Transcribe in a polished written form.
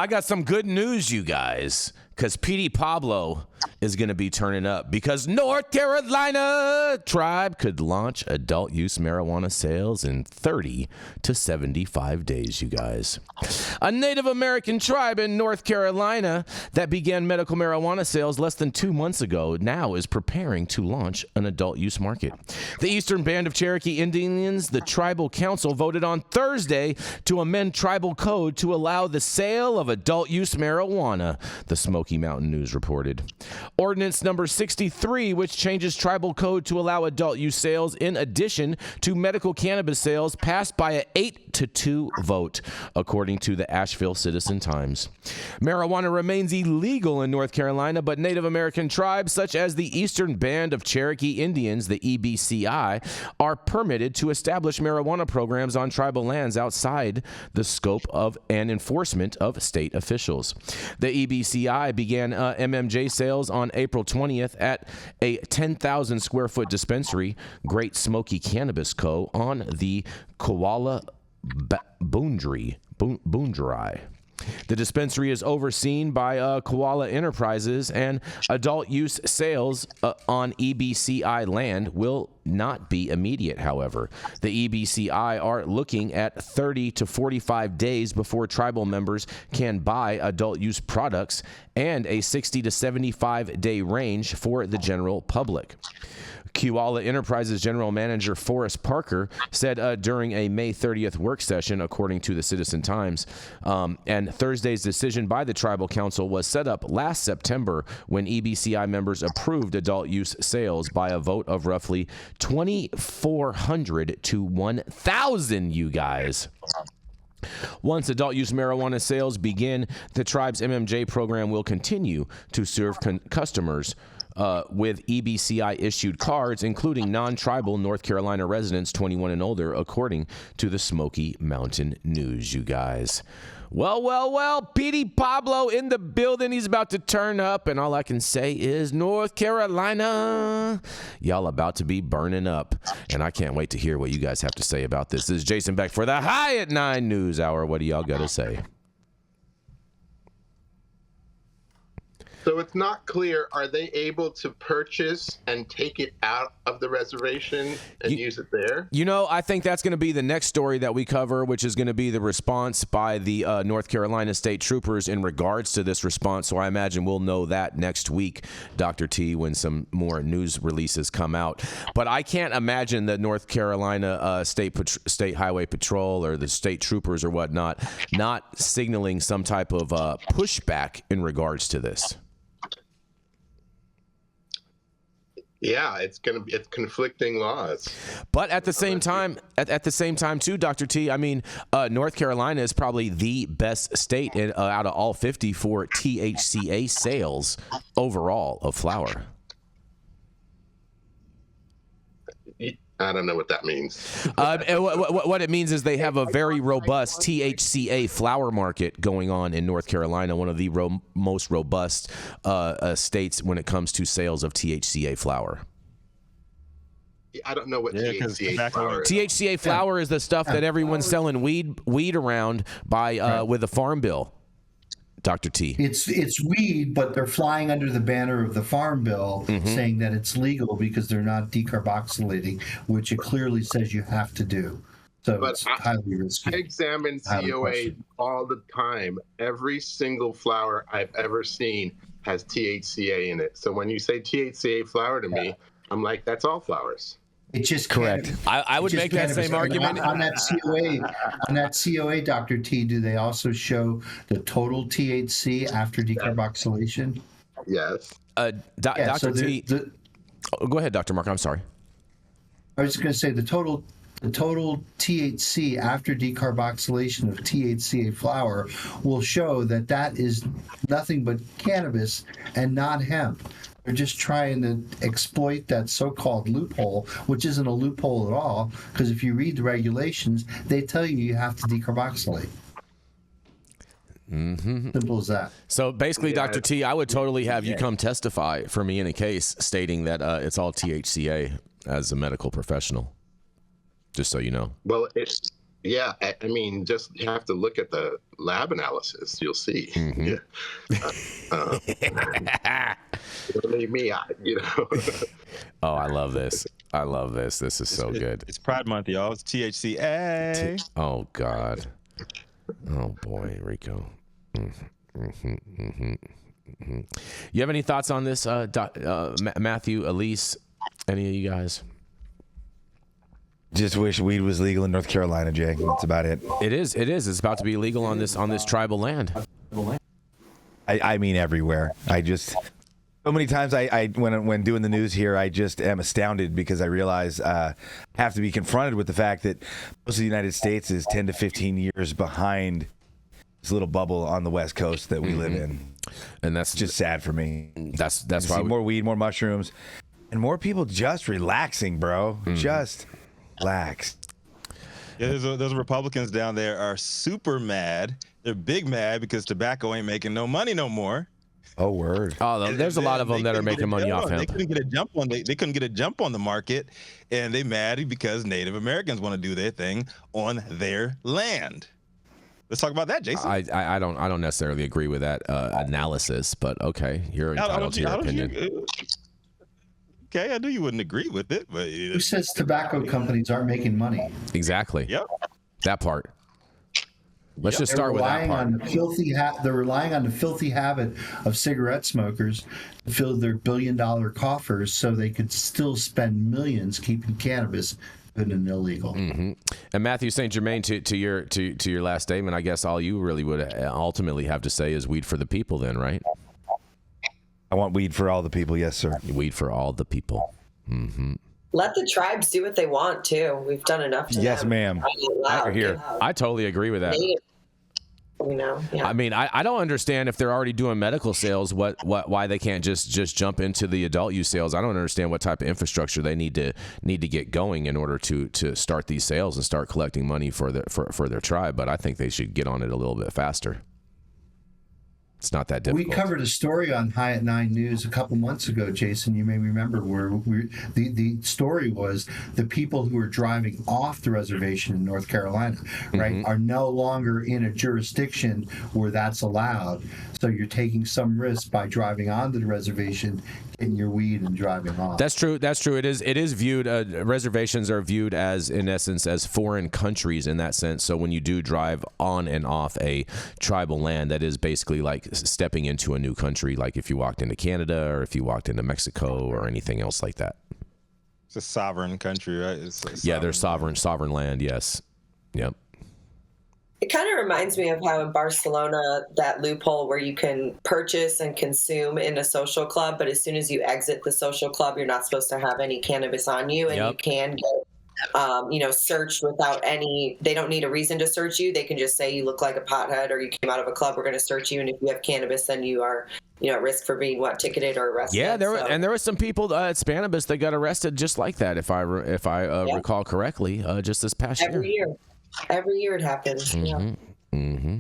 I got some good news, you guys, because PD Pablo is going to be turning up because North Carolina tribe could launch adult use marijuana sales in 30 to 75 days, you guys. A Native American tribe in North Carolina that began medical marijuana sales less than 2 months ago now is preparing to launch an adult use market. The Eastern Band of Cherokee Indians, the Tribal Council, voted on Thursday to amend tribal code to allow the sale of adult use marijuana, the Smoky Mountain News reported. Ordinance number 63, which changes tribal code to allow adult use sales in addition to medical cannabis sales, passed by an 8-2 vote, according to the Asheville Citizen-Times. Marijuana remains illegal in North Carolina, but Native American tribes such as the Eastern Band of Cherokee Indians, the EBCI, are permitted to establish marijuana programs on tribal lands outside the scope of and enforcement of state officials. The EBCI began MMJ sales on April 20th at a 10,000 square foot dispensary, Great Smoky Cannabis Co., on the Koala Boundary. The dispensary is overseen by Koala Enterprises, and adult use sales on EBCI land will not be immediate, however. The EBCI are looking at 30 to 45 days before tribal members can buy adult use products and a 60 to 75 day range for the general public. Koala Enterprises General Manager Forrest Parker said during a May 30th work session, according to the Citizen-Times, and Thursday's decision by the Tribal Council was set up last September when EBCI members approved adult use sales by a vote of roughly 2,400 to 1,000, you guys. Once adult use marijuana sales begin, the tribe's MMJ program will continue to serve customers with EBCI-issued cards, including non-tribal North Carolina residents 21 and older, according to the Smoky Mountain News, you guys. Well, Petey Pablo in the building. He's about to turn up, and all I can say is North Carolina, y'all about to be burning up, and I can't wait to hear what you guys have to say about this. This is Jason Beck for the High at 9 News Hour. What do y'all got to say? So it's not clear, are they able to purchase and take it out of the reservation and use it there? You know, I think that's going to be the next story that we cover, which is going to be the response by the North Carolina State Troopers in regards to this response. So I imagine we'll know that next week, Dr. T, when some more news releases come out. But I can't imagine that North Carolina State Highway Patrol or the state troopers or whatnot not signaling some type of pushback in regards to this. Yeah, it's conflicting laws. But at the same time, too, Dr. T, I mean, North Carolina is probably the best state out of all 50 for THC-A sales overall of flower. I don't know what that means. What it means is they have a very robust THC-A flower market going on in North Carolina, one of the most robust states when it comes to sales of THC-A flower. I don't know what THC-A flower is. THC-A flower is the stuff that everyone's selling weed around by with the Farm Bill. Dr. T. It's weed, but they're flying under the banner of the Farm Bill, saying that it's legal because they're not decarboxylating, which it clearly says you have to do. So it's highly risky. I examine COA all the time. Every single flower I've ever seen has THC-A in it. So when you say THC-A flower to me, I'm like, that's all flowers. It's just correct. I would make that same argument. On that COA, Dr. T, do they also show the total THC after decarboxylation? Yes. Dr. T. Go ahead, Dr. Mark. I'm sorry. I was just going to say the total THC after decarboxylation of THC-A flower will show that is nothing but cannabis and not hemp. They're just trying to exploit that so-called loophole, which isn't a loophole at all, because if you read the regulations, they tell you have to decarboxylate. Simple as that. So basically, Dr. T, I would totally have you come testify for me in a case stating that it's all THC-A as a medical professional, just so you know. Well, Yeah, I mean, just you have to look at the lab analysis. You'll see. Yeah. Believe me, Oh, I love this. I love this. This is so good. It's Pride Month, y'all. It's THC-A. Oh, God. Oh, boy, Rico. You have any thoughts on this, Matthew, Elise, any of you guys? Just wish weed was legal in North Carolina, Jay. That's about it. It is. It's about to be legal on this tribal land. I mean everywhere. So many times when doing the news here, I just am astounded because I realize I have to be confronted with the fact that most of the United States is 10 to 15 years behind this little bubble on the West Coast that we live in. And that's just sad for me. That's why more weed, more mushrooms, and more people just relaxing, bro. Just relax. Yeah, those Republicans down there are super mad. They're big mad because tobacco ain't making no money no more. Oh, word. Oh, there's a lot of them that are making money off hemp. They couldn't get a jump on. They couldn't get a jump on the market, and they mad because Native Americans want to do their thing on their land. Let's talk about that, Jason. I don't necessarily agree with that analysis, but okay, you're entitled to your opinion. Okay, I knew you wouldn't agree with it, but Who says tobacco companies aren't making money? Exactly. Yep. That part. Let's just start with that part. They're relying on the filthy habit of cigarette smokers to fill their billion-dollar coffers so they could still spend millions keeping cannabis good and illegal. And Matthew St. Germain, to your last statement, I guess all you really would ultimately have to say is weed for the people then, right? I want weed for all the people. Yes, sir. Weed for all the people. Let the tribes do what they want too. We've done enough to Yes, them. ma'am. I totally agree with that. Yeah. I mean, I don't understand if they're already doing medical sales, why they can't just jump into the adult use sales. I don't understand what type of infrastructure they need to get going in order to start these sales and start collecting money for their tribe. But I think they should get on it a little bit faster. It's not that difficult. We covered a story on High at 9 News a couple months ago, Jason. You may remember where the story was the people who are driving off the reservation in North Carolina, right, are no longer in a jurisdiction where that's allowed. So you're taking some risk by driving onto the reservation, getting your weed, and driving off. That's true. It is viewed. Reservations are viewed as, in essence, as foreign countries in that sense. So when you do drive on and off a tribal land, that is basically like stepping into a new country, like if you walked into Canada or if you walked into Mexico or anything else like that. It's a sovereign country, right? They're sovereign land. Yes. Yep. It kind of reminds me of how in Barcelona, that loophole where you can purchase and consume in a social club, but as soon as you exit the social club, you're not supposed to have any cannabis on you, and you can get searched without they don't need a reason to search you. They can just say you look like a pothead or you came out of a club, we're going to search you. And if you have cannabis, then you are, at risk for being ticketed or arrested. Yeah, there were some people at Cannabis that got arrested just like that, if I recall correctly, just this past year. Every year it happens.